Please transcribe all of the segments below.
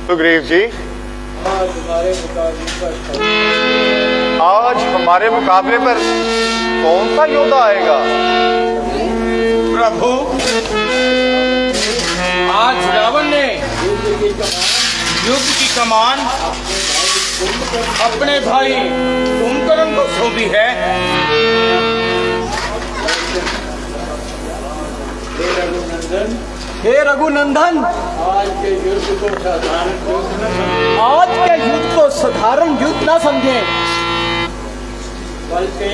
सुग्रीव जी, आज हमारे मुकाबले पर कौन सा योद्धा आएगा? प्रभु, आज रावण ने युद्ध की कमान अपने भाई कुंभकर्ण को सौंपी है। हे रघुनंदन, आज के युद्ध को साधारण युद्ध न समझें, बल्कि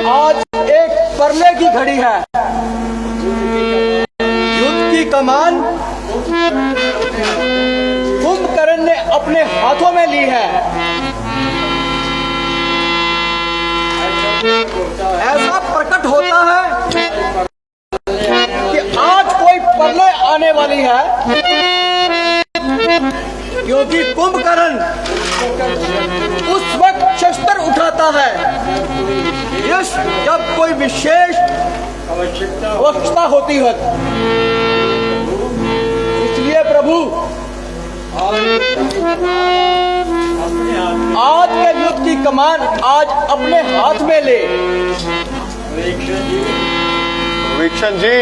आज एक परले की घड़ी है। युद्ध की कमान कुंभकर्ण ने अपने हाथों में ली है। ऐसा प्रकट होता है कि आज कोई परले आने वाली है, क्योंकि कुंभकर्ण उस वक्त शस्त्र उठाता है जब कोई विशेष आवश्यकता होती है। इसलिए प्रभु, आज के युद्ध की कमान आज अपने हाथ में ले। वीक्षण जी,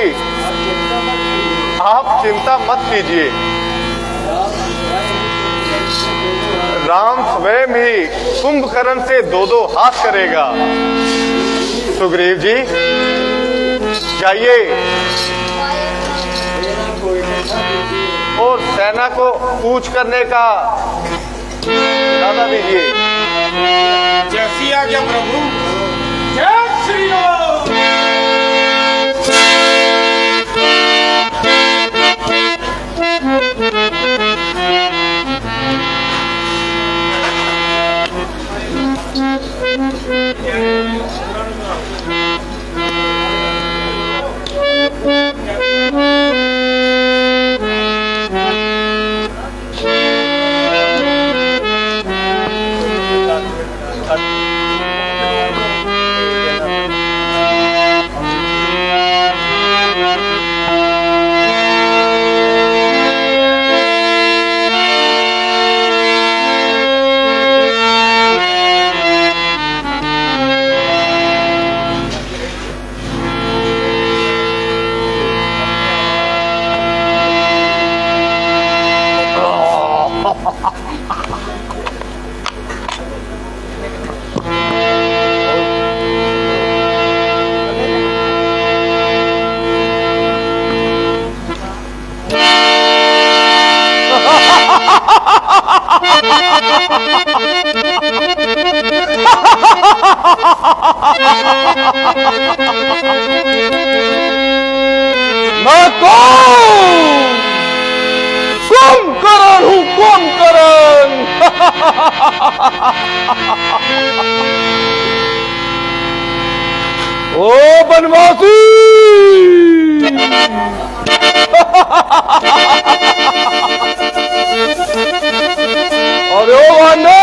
आप चिंता मत कीजिए, राम स्वयं ही कुंभकर्ण से दो हाथ करेगा। सुग्रीव जी, जाइए और सेना को कूच करने का इरादा दीजिए। जैसी आज्ञा प्रभु। जय श्री राम। मैं कुंभकर्ण हूँ, कुंभकर्ण। ओ बनवासी, अरे ओ वाना,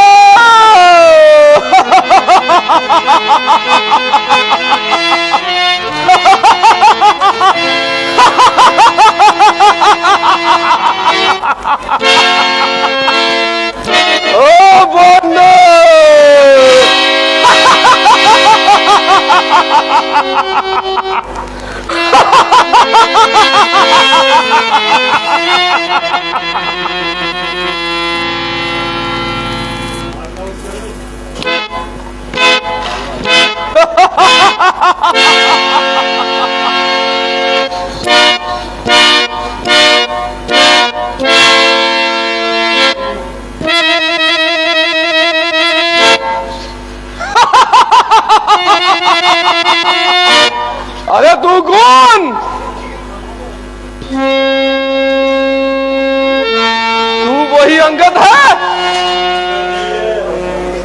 ओ वाना, अरे तू कौन? तू वही अंगद है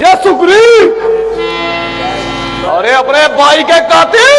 या सुग्रीव? अरे अपने भाई के कातिल।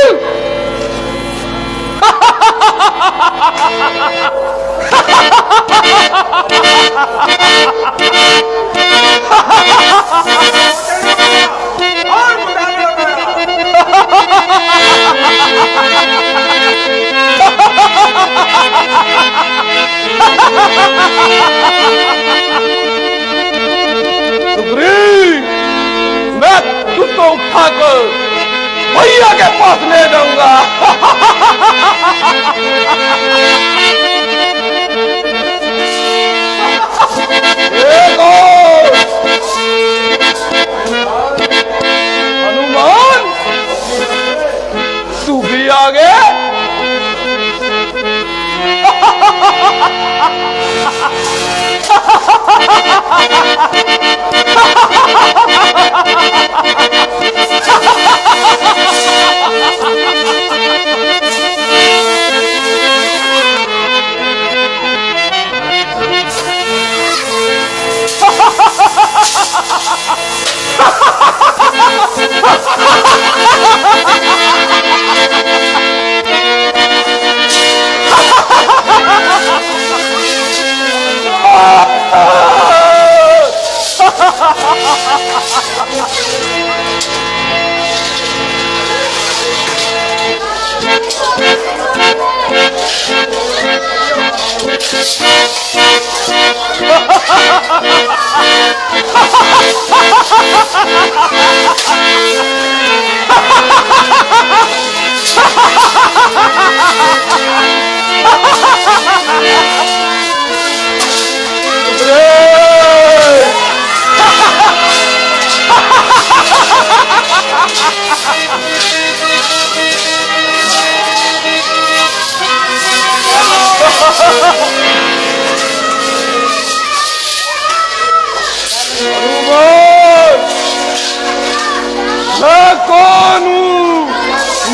मैं कौन हूँ?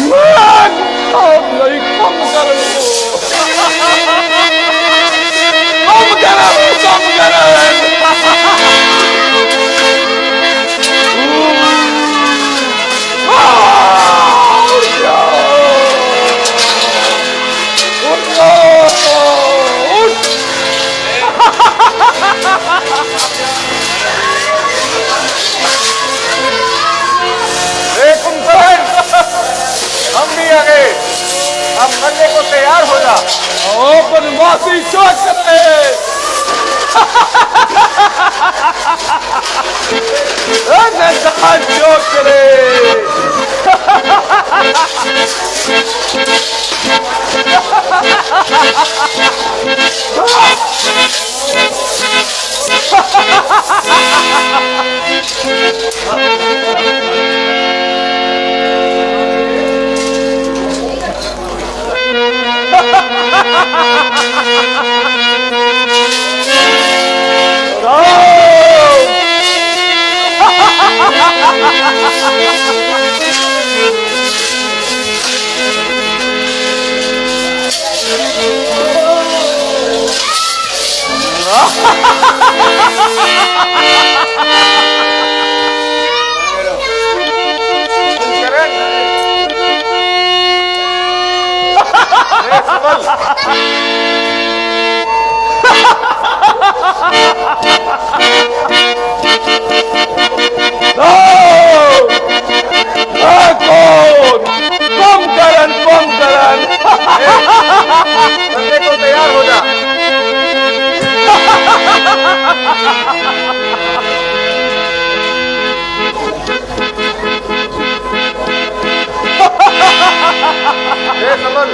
मैं नहीं कम करो, कम हम भी आ गए। अब मरने को तैयार हो जा। ओ बदमाशी क्यों करे? क्यों करे? मरने को तैयार हो जा। समझ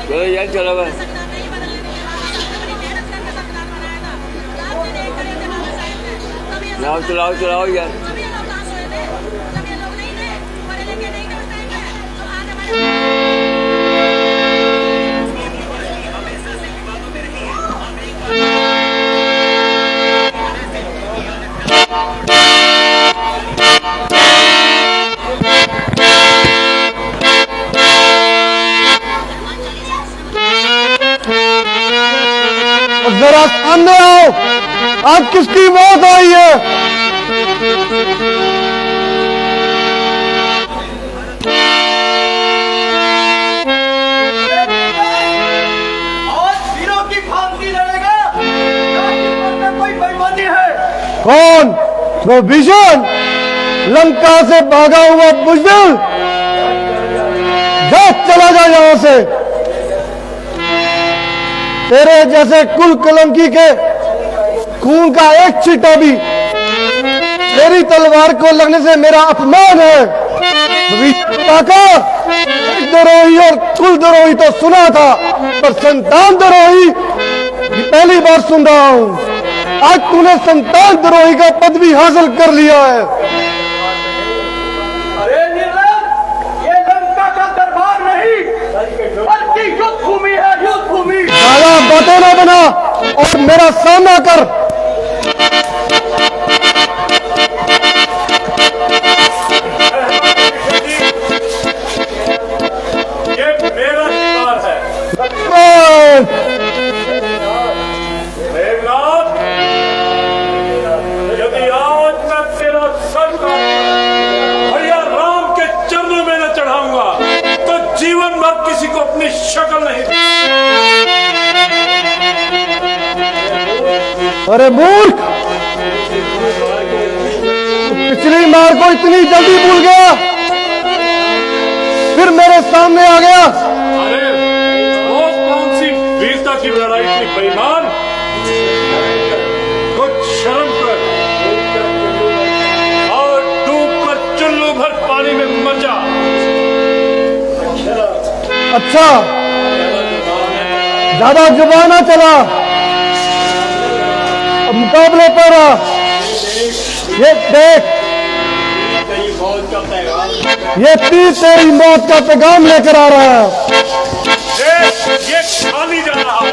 चलो यार चलो बस चलाओ चलाओ चलाओ यार। जरा सामने आओ, आज किसकी मौत आई है? आज वीरों की फांसी लड़ेगा या किस्मत में कोई बेईमानी है? कौन? वो विजन, लंका से भागा हुआ बुजदिल, जा चला जा यहां से। तेरे जैसे कुल कलंकी के खून का एक छींटा भी तेरी तलवार को लगने से मेरा अपमान है। काका, द्रोही और कुल द्रोही तो सुना था, पर संतान द्रोही ये पहली बार सुन रहा हूं। आज तूने संतान द्रोही का पद भी हासिल कर लिया है। अरे निर्लज, ये लंका का दरबार नहीं बल्कि युद्ध भूमि है, युद्ध भूमि। सारा बातें ना बना और मेरा सामना कर। ये मेरा शिकार है मेघनाथ। यदि आज मैं तेरा सर भैया राम के चरणों में न चढ़ाऊंगा तो जीवन भर किसी को अपनी शक्ल नहीं। अरे मूर्ख, पिछली मार को इतनी जल्दी भूल गया, फिर मेरे सामने आ गया। अरे वो कौन सी वीरता की लड़ाई थी बेईमान? कुछ शर्म कर और डूब कर चुल्लू भर पानी में मर जा। अच्छा, ज्यादा जुबान ना चला, अब मुकाबले पर आ। ये देख, ये तीर तेरी मौत का पैगाम लेकर आ रहा है। ये खाली जा रहा है।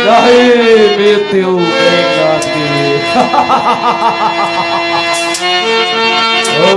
नहीं मृत्यु बेगाती ओ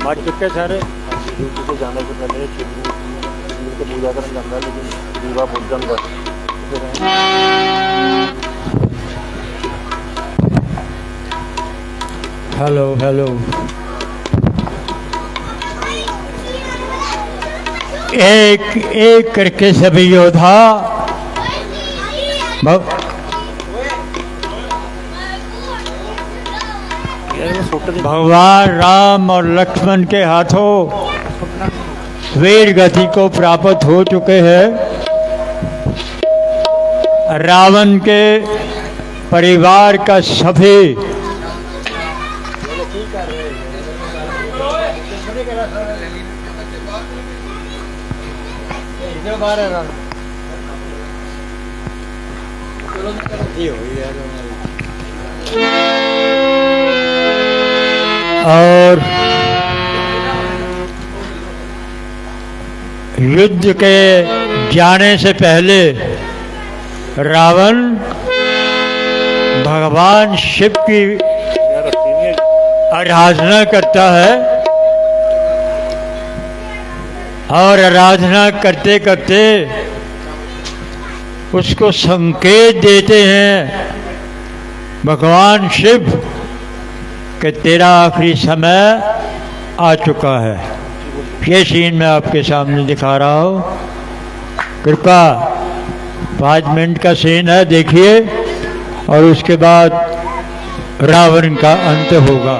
मर चुके सारे ड्यूटी से जाने से पहले शिव को पूजा करने जाता है, लेकिन दीवा बुझ जाता है। हेलो हेलो, एक एक करके सभी योद्धा भगवान राम और लक्ष्मण के हाथों वीर गति को प्राप्त हो चुके हैं। रावण के परिवार का सभी और युद्ध के जाने से पहले रावण भगवान शिव की आराधना करता है और आराधना करते करते उसको संकेत देते हैं भगवान शिव कि तेरा आखिरी समय आ चुका है। ये सीन मैं आपके सामने दिखा रहा हूँ। कृपा 5 मिनट का सीन है, देखिए, और उसके बाद रावण का अंत होगा।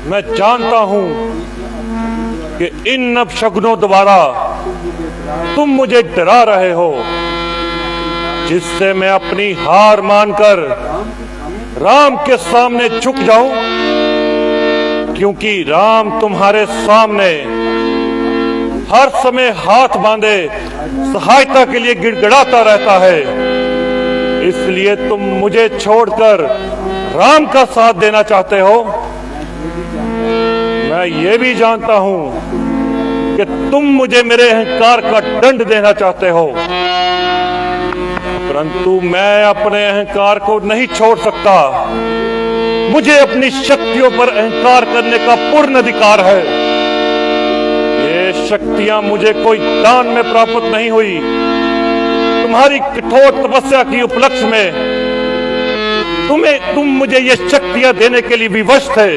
मैं जानता हूं कि इन नवशगुनों द्वारा तुम मुझे डरा रहे हो, जिससे मैं अपनी हार मानकर राम के सामने झुक जाऊं, क्योंकि राम तुम्हारे सामने हर समय हाथ बांधे सहायता के लिए गिड़गिड़ाता रहता है। इसलिए तुम मुझे छोड़कर राम का साथ देना चाहते हो। मैं ये भी जानता हूं कि तुम मुझे मेरे अहंकार का दंड देना चाहते हो, परंतु मैं अपने अहंकार को नहीं छोड़ सकता। मुझे अपनी शक्तियों पर अहंकार करने का पूर्ण अधिकार है। ये शक्तियां मुझे कोई दान में प्राप्त नहीं हुई। तुम्हारी कठोर तपस्या की उपलक्ष्य में तुम मुझे ये शक्तियां देने के लिए विवश थे।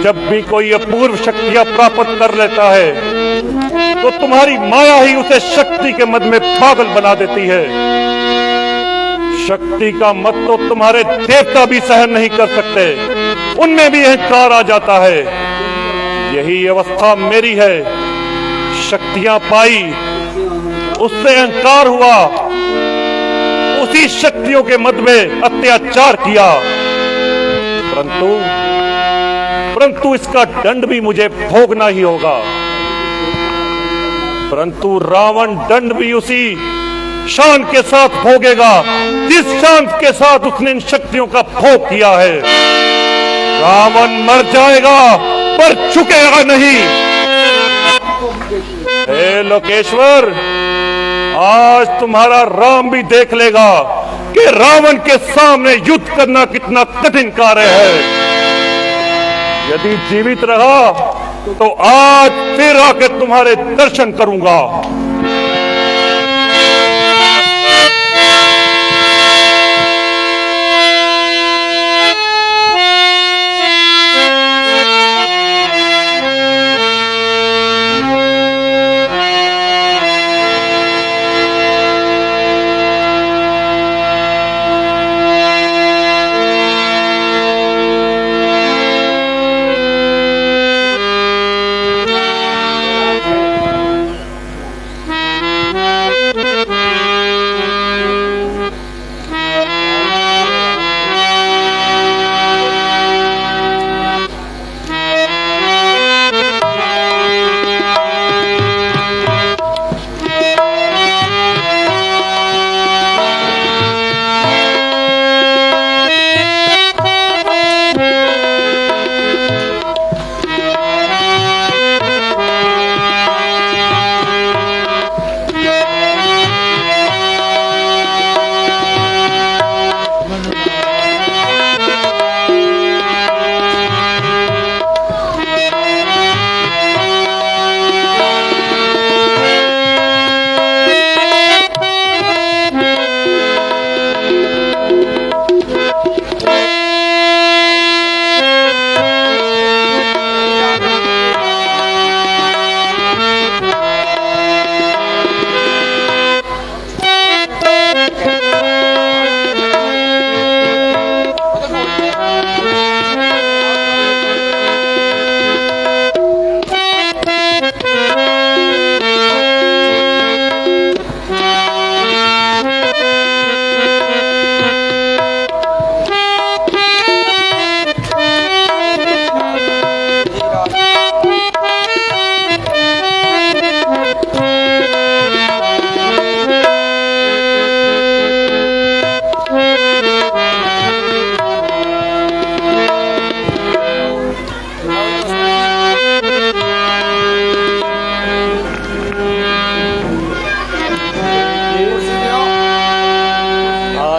जब भी कोई अपूर्व शक्तियां प्राप्त कर लेता है तो तुम्हारी माया ही उसे शक्ति के मद में पागल बना देती है। शक्ति का मत तो तुम्हारे देवता भी सहन नहीं कर सकते, उनमें भी अहंकार आ जाता है। यही अवस्था मेरी है। शक्तियां पाई, उससे अहंकार हुआ, उसी शक्तियों के मद में अत्याचार किया, परंतु इसका दंड भी मुझे भोगना ही होगा। परंतु रावण दंड भी उसी शान के साथ भोगेगा जिस शान के साथ उसने इन शक्तियों का भोग किया है। रावण मर जाएगा पर झुकेगा नहीं। हे लोकेश्वर, आज तुम्हारा राम भी देख लेगा कि रावण के सामने युद्ध करना कितना कठिन कार्य है। यदि जीवित रहा तो आज फिर आके तुम्हारे दर्शन करूंगा।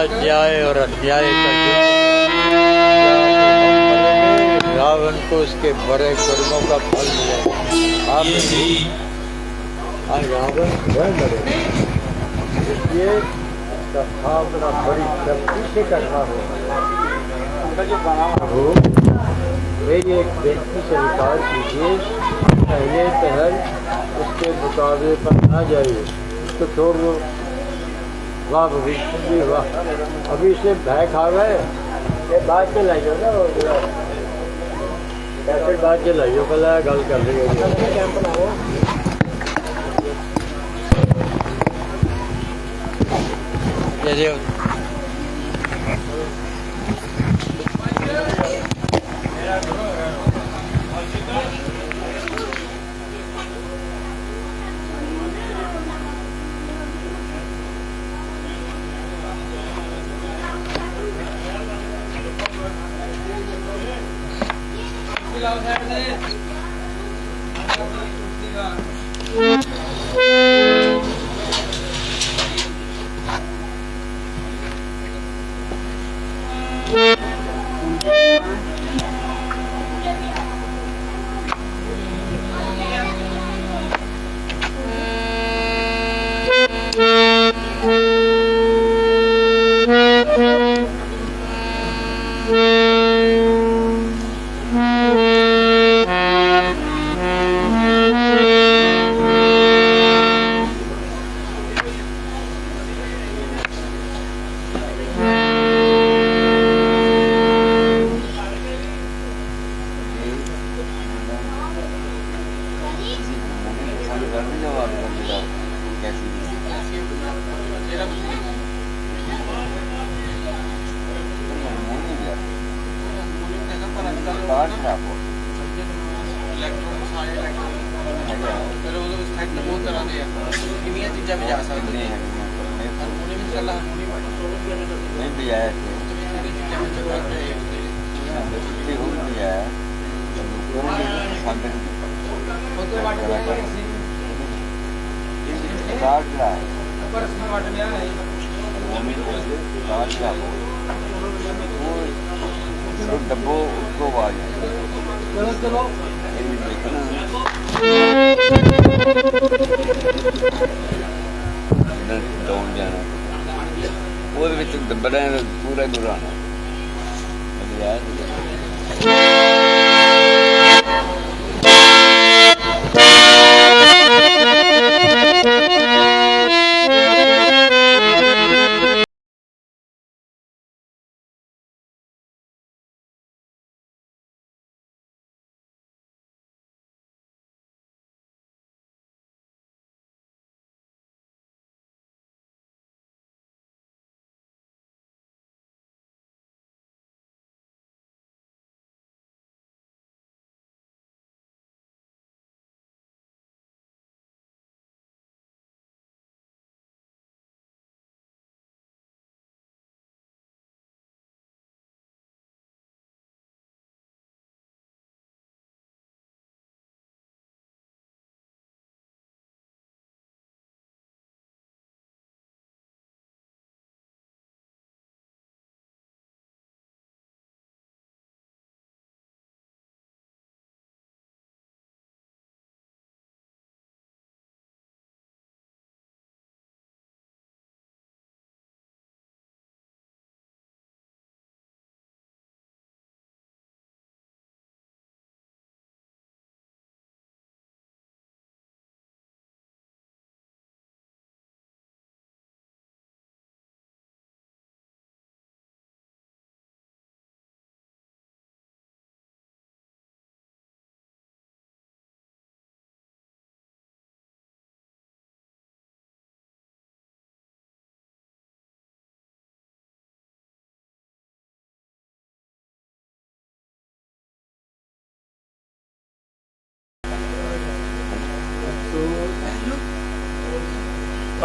अन्याय और अन्याय का युद्ध, रावण को उसके बड़े कर्मों का फल मिलेगा। आप आज रावण वह लड़ेगा, इसलिए स्थापना बड़ी शक्ति से करना होगा। मेरी एक बेनती से स्वीकार कीजिए, पहले पहल उसके मुकाबले पर ना जाइए, उसको छोड़ दो। वाह भविष्य जी वाह, अभी से भय खा गए, ये बात के लाइयो ना, कैसे बात के लाइयो कल गल कर रही है। डब्बो उसको आवाज ਡਾਊਨ ਜਾਣਾ ਉਹਦੇ ਵਿੱਚ ਬੜਾ ਪੂਰਾ ਦੁਰਾਨਾ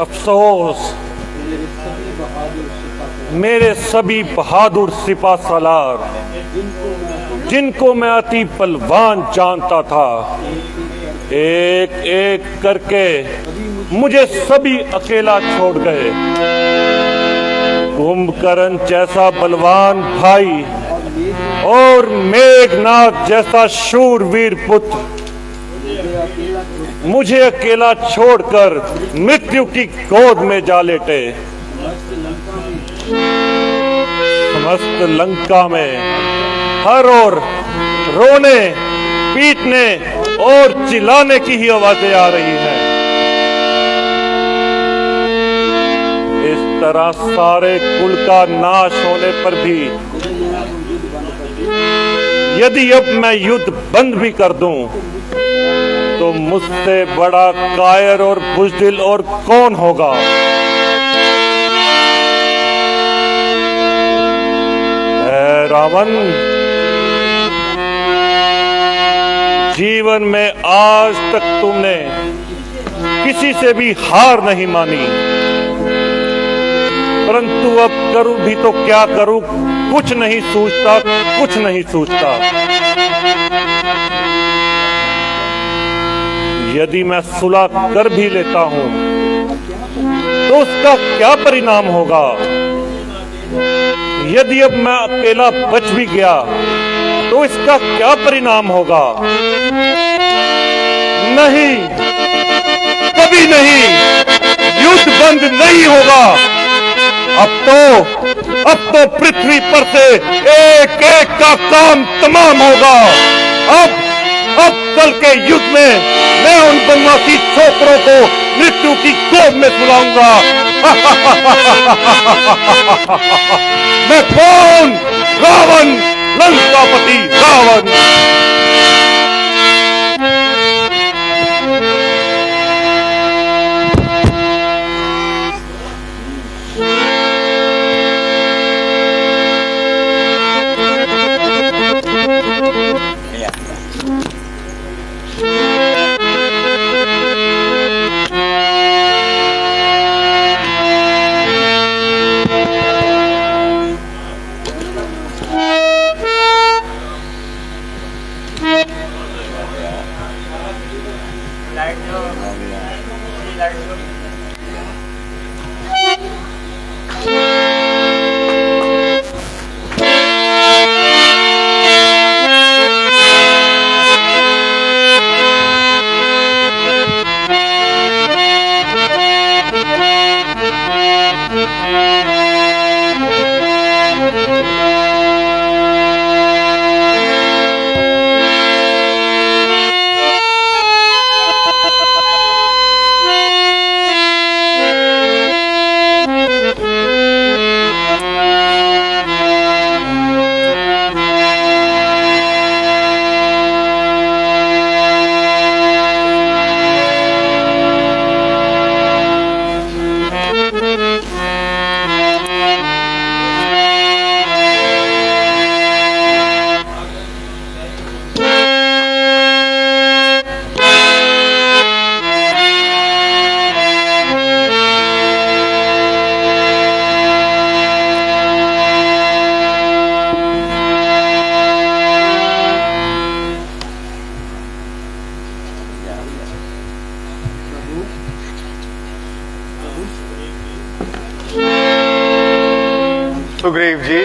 अफसोस मेरे सभी बहादुर सिपा सालार जिनको मैं अति बलवान जानता था, एक एक करके मुझे सभी अकेला छोड़ गए। कुंभकर्ण जैसा बलवान भाई और मेघनाथ जैसा शूरवीर पुत्र मुझे अकेला छोड़कर मृत्यु की गोद में जा लेटे। समस्त लंका में हर ओर रोने, पीटने और चिल्लाने की ही आवाजें आ रही हैं। इस तरह सारे कुल का नाश होने पर भी यदि अब मैं युद्ध बंद भी कर दूं तो मुझसे बड़ा कायर और बुज़दिल और कौन होगा। ऐ रावण, जीवन में आज तक तुमने किसी से भी हार नहीं मानी, परंतु अब करूं भी तो क्या करूं, कुछ नहीं सोचता, कुछ नहीं सोचता। यदि मैं सुलह कर भी लेता हूं तो उसका क्या परिणाम होगा। यदि अब मैं अकेला बच भी गया तो इसका क्या परिणाम होगा। नहीं, कभी नहीं, युद्ध बंद नहीं होगा। अब तो पृथ्वी पर से एक एक का काम तमाम होगा। अब कल के युद्ध में मैं उन बनवासी छोकरों को मृत्यु की गोद में सुलाऊंगा। मैं कौन? रावण, लंकापति रावण। सुग्रीव जी,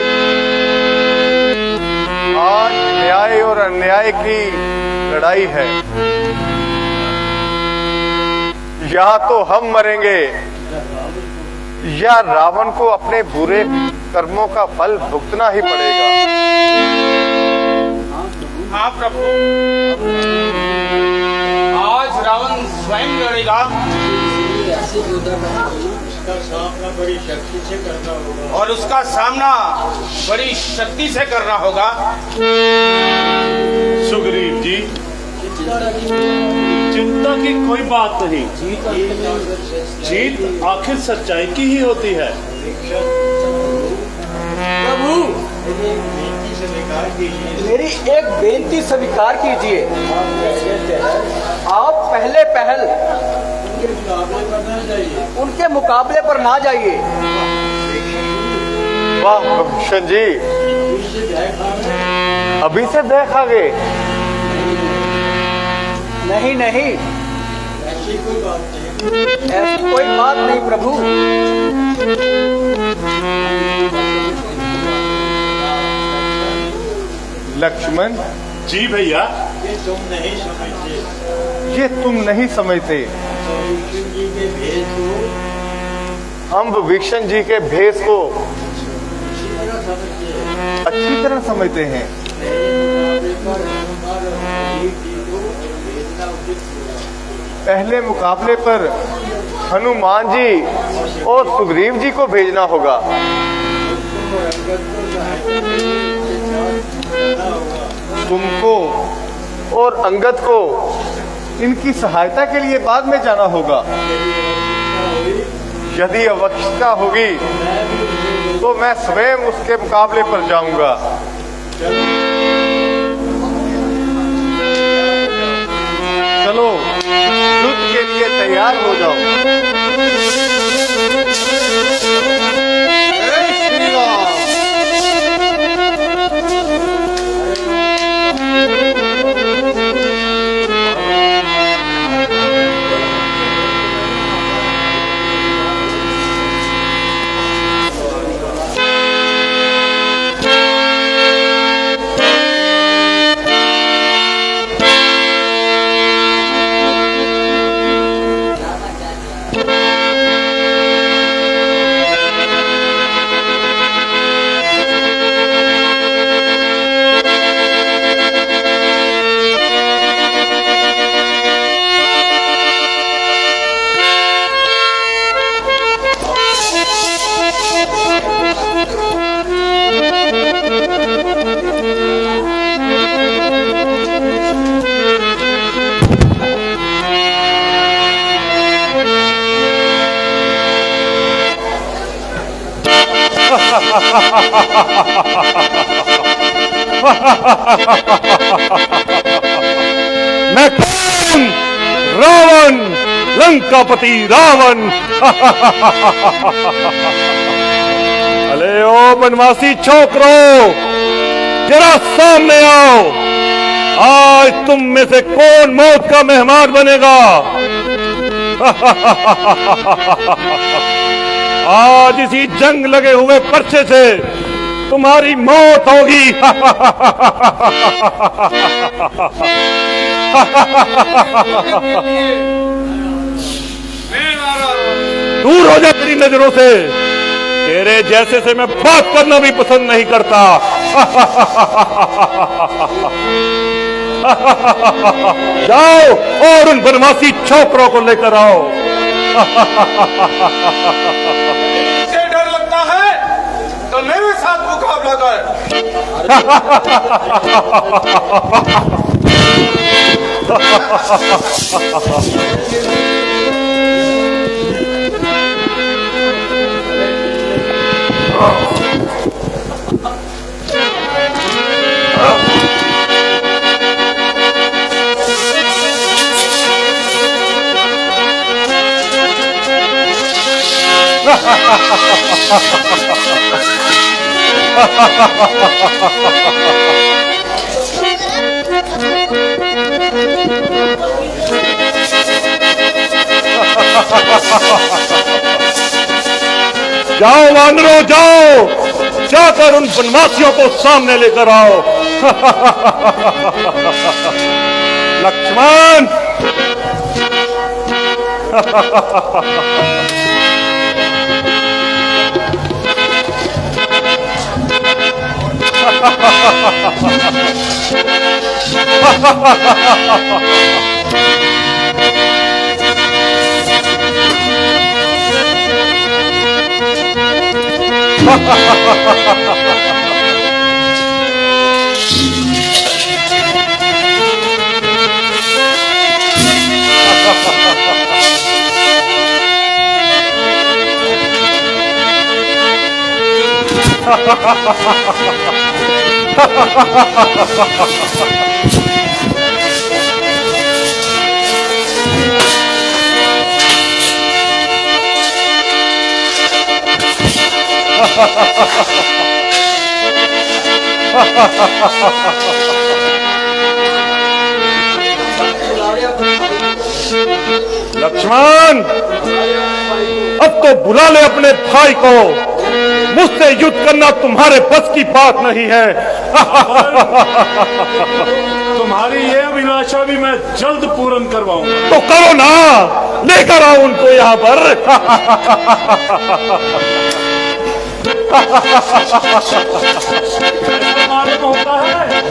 आज न्याय और अन्याय की लड़ाई है। या तो हम मरेंगे या रावण को अपने बुरे कर्मों का फल भुगतना ही पड़ेगा। हाँ प्रभु, आज रावण स्वयं लड़ेगा और उसका सामना बड़ी शक्ति से करना होगा। सुग्रीव जी, चिंता की कोई बात नहीं। जीत आखिर सच्चाई की ही होती है। प्रभु, मेरी एक बेनती स्वीकार कीजिए। आप पहले पहल उनके मुकाबले पर ना जाइए। वाह भूषण जी, अभी से भय खा गए? नहीं नहीं, ऐसी कोई बात नहीं प्रभु। लक्ष्मण जी भैया, ये तुम नहीं समझते। हम विभीषण जी के भेष को अच्छी तरह समझते हैं। पहले मुकाबले पर हनुमान जी और सुग्रीव जी को भेजना होगा। तुमको और अंगद को इनकी सहायता के लिए बाद में जाना होगा। यदि आवश्यकता होगी तो मैं स्वयं उसके मुकाबले पर जाऊंगा। चलो, युद्ध के लिए तैयार हो जाओ। जय श्री राम। मैं कौन? रावण, लंकापति रावण। अरे ओ बनवासी छोकरो, जरा सामने आओ। आज तुम में से कौन मौत का मेहमान बनेगा? आज इसी जंग लगे हुए पर्चे से तुम्हारी मौत होगी। दूर हो जा तेरी नजरों से। तेरे जैसे से मैं बात करना भी पसंद नहीं करता। जाओ और उन बनवासी छोकरों को लेकर आओ। इससे डर लगता है तो मेरे साथ मुकाबला कर। जाओ वानरों, जाओ, जाकर उन वनवासियों को सामने लेकर आओ। लक्ष्मण। लक्ष्मण, अब तो बुला ले अपने भाई को। मुझसे युद्ध करना तुम्हारे बस की बात नहीं है। तुम्हारी ये अभिलाषा भी मैं जल्द पूर्ण करवाऊंगा। तो करो ना, लेकर आओ उनको यहाँ पर। मालूम होता है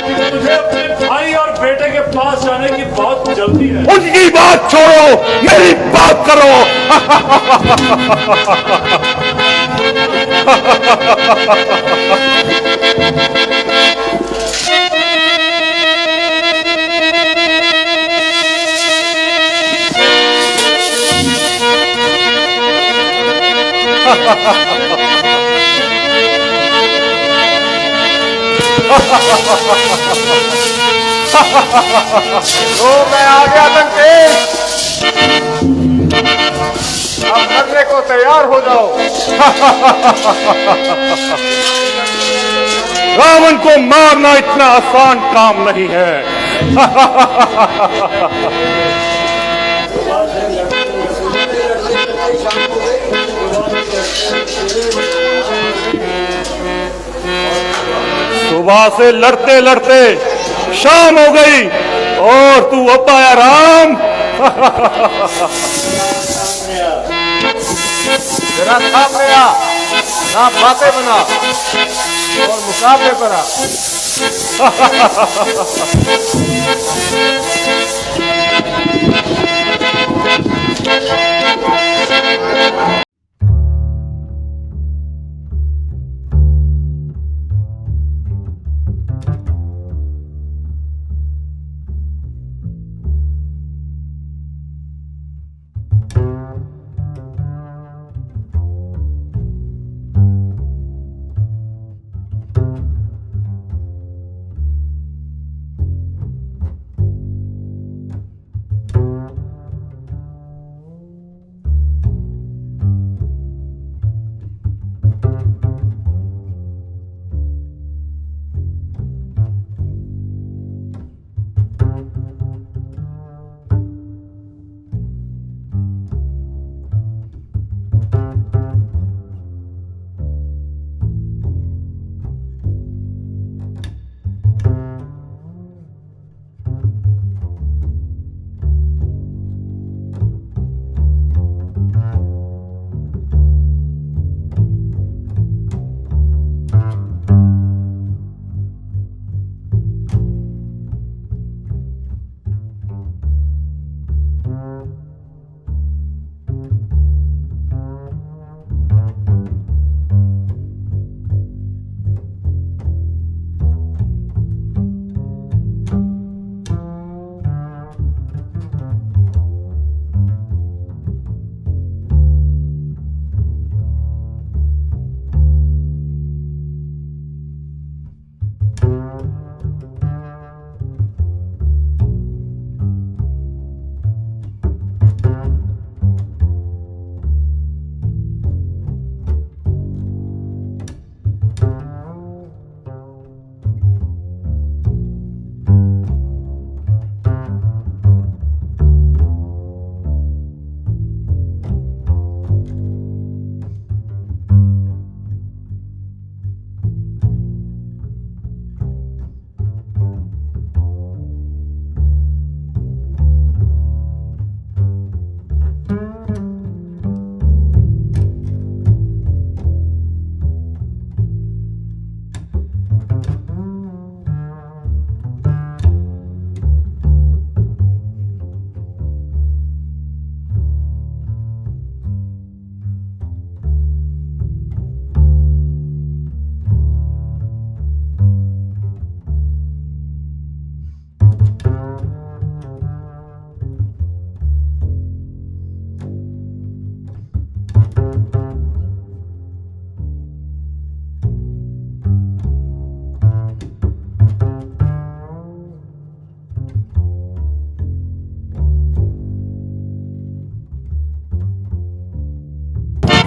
कि तुझे अपने भाई और बेटे के पास जाने की बहुत जल्दी है। उनकी बात छोड़ो, मेरी बात करो। तो मैं आ गया लंकेश, अब मरने को तैयार हो जाओ। रावण को मारना इतना आसान काम नहीं है। सुबह से लड़ते लड़ते शाम हो गई और तू अब आया राम। जरा सामने आ, ना बातें बना और मुकाबले पर आ।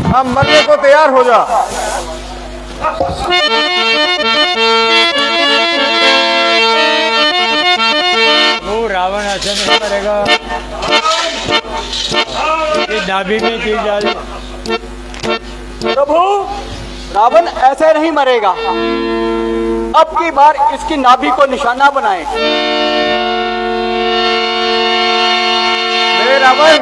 अब मरने को तैयार हो जा। वो रावण ऐसे नहीं करेगा। ये नाभि में चीज डाली। प्रभु, रावण ऐसे नहीं मरेगा। अब की बार इसकी नाभि को निशाना बनाएं। हे रावण,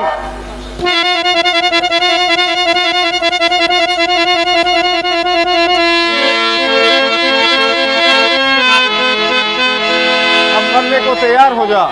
अब मरने को तैयार हो जा।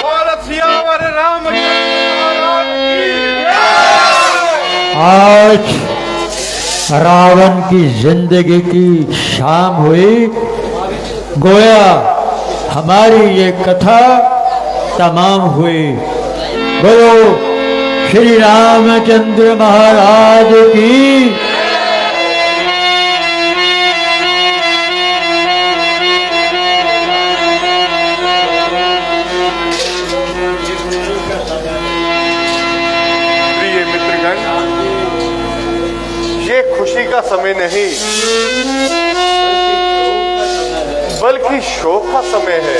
और सियावर रामचंद्र महाराज की आज रावण की जिंदगी की शाम हुई। गोया हमारी ये कथा तमाम हुई। बोलो श्री रामचंद्र महाराज की। प्रिय मित्रगण, ये खुशी का समय नहीं बल्कि शोक का समय है।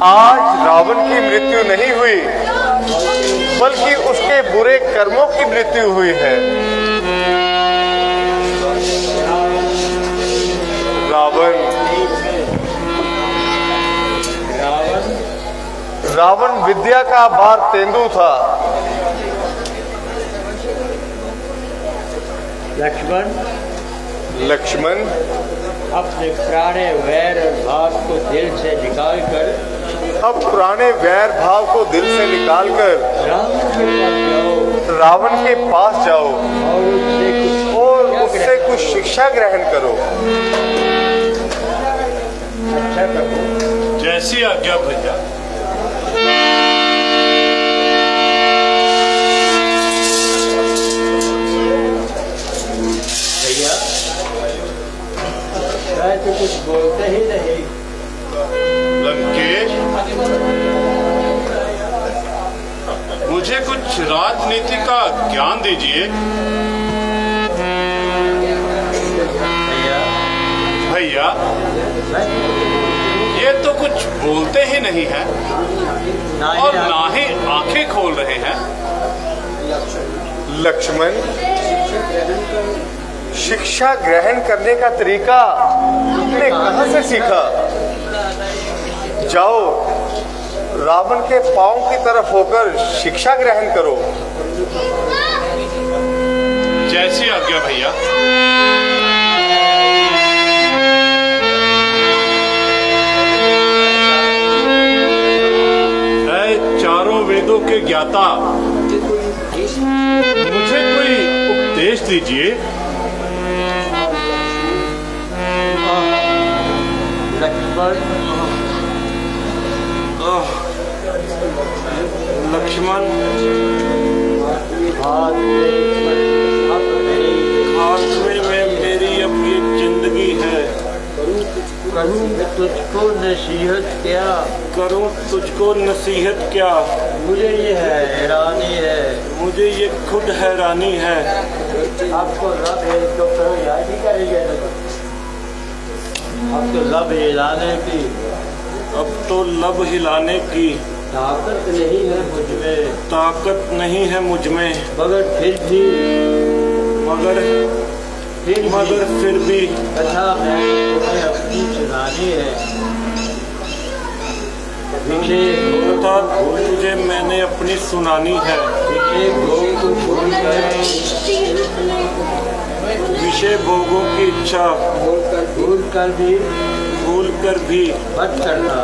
आज रावण की मृत्यु नहीं हुई बल्कि उसके बुरे कर्मों की मृत्यु हुई है। रावण विद्या का बार तेंदु था। लक्ष्मण अपने पुराने वैर और भाव को दिल से निकालकर रावण के पास जाओ और उससे कुछ शिक्षा ग्रहण करो। अच्छा प्रभु। जैसी आज्ञा भैया। भैया मैं तो कुछ बोलते ही नहीं। लंकेश, मुझे कुछ राजनीति का ज्ञान दीजिए। भैया ये तो कुछ बोलते ही नहीं है और ना ही आंखें खोल रहे हैं। लक्ष्मण, शिक्षा ग्रहण करने का तरीका तुमने कहां से सीखा? जाओ रावण के पांव की तरफ होकर शिक्षा ग्रहण करो। जैसी आज्ञा भैया। चारों वेदों के ज्ञाता, मुझे कोई उपदेश दीजिए। लक्ष्मण, खात्मे में मेरी अब ये जिंदगी है। करूं तुझको नसीहत क्या? करूं तुझको नसीहत क्या? मुझे ये हैरानी है। मुझे ये खुद हैरानी है। आपको लब है तो करो याद ही करेंगे। अब तो लब हिलाने की, अब तो लब हिलाने की ताकत नहीं है मुझ में। ताकत नहीं है मुझ में। मगर फिर भी कथा मैंने तुम्हें अपनी सुनानी है। कथा तुझे मैंने अपनी सुनानी है। विषय भोगों की इच्छा भूल कर भी मत मत करना।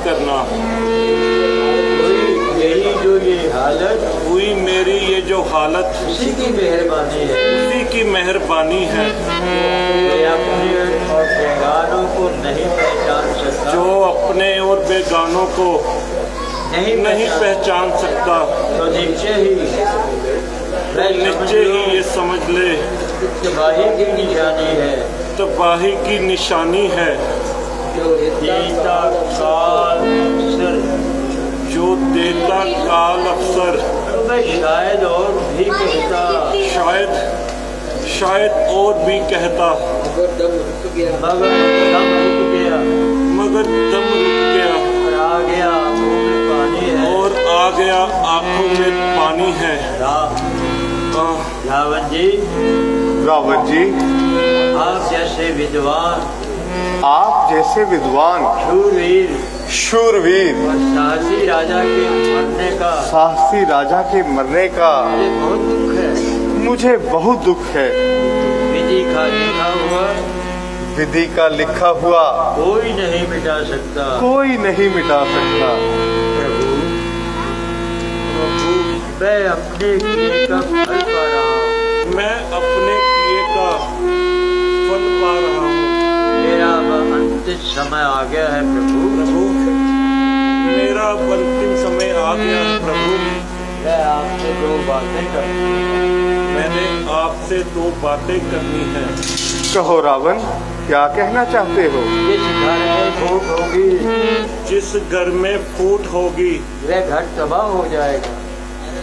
करना। कोई यही जो ये हालत हुई मेरी ये जो हालत उसी की मेहरबानी है। उसी की मेहरबानी है। मैं अपने और बेगानों को नहीं पहचान सकता, जो अपने और बेगानों को नहीं पहचान सकता, तो नीचे ही ये समझ ले तबाही की निशानी है। तबाही की निशानी है। देता काल अफसर, जो देता काल अफसर, तो मैं शायद और भी कहता, शायद और भी कहता, मगर दम रुक गया, मगर दम रुक गया और आ गया आंखों में पानी है। और आ गया आंखों में पानी है। रावण जी, रावण जी, आप जैसे विद्वान, आप जैसे विद्वान, शूरवीर शूरवीर और साहसी राजा के मरने का साहसी राजा के मरने का मुझे बहुत दुख है। मुझे बहुत दुख है। विधि का लिखा हुआ विधि का लिखा हुआ कोई नहीं मिटा सकता। कोई नहीं मिटा सकता। प्रभु, मैं अपने किए का फल पा रहा हूँ। मैं अपने किए का फल पा रहा हूँ। मेरा अब अंतिम समय आ गया है प्रभु। मेरा अंतिम समय आ गया है प्रभु। मैं आपसे दो बातें करनी है। मैंने आपसे दो बातें करनी है। कहो रावण, क्या कहना चाहते हो? जिस घर में फूट होगी, जिस घर में फूट होगी, वह घर तबाह हो जाएगा।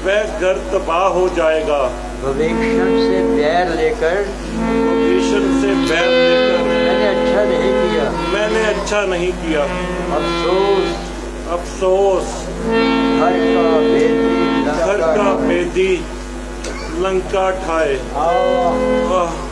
वह घर तबाह हो जाएगा। भविष्य से बैर लेकर, भविष्य से बैर लेकर मैंने अच्छा नहीं किया। मैंने अच्छा नहीं किया। अफसोस, अफसोस, घर का बेदी लंका ठाए। आह,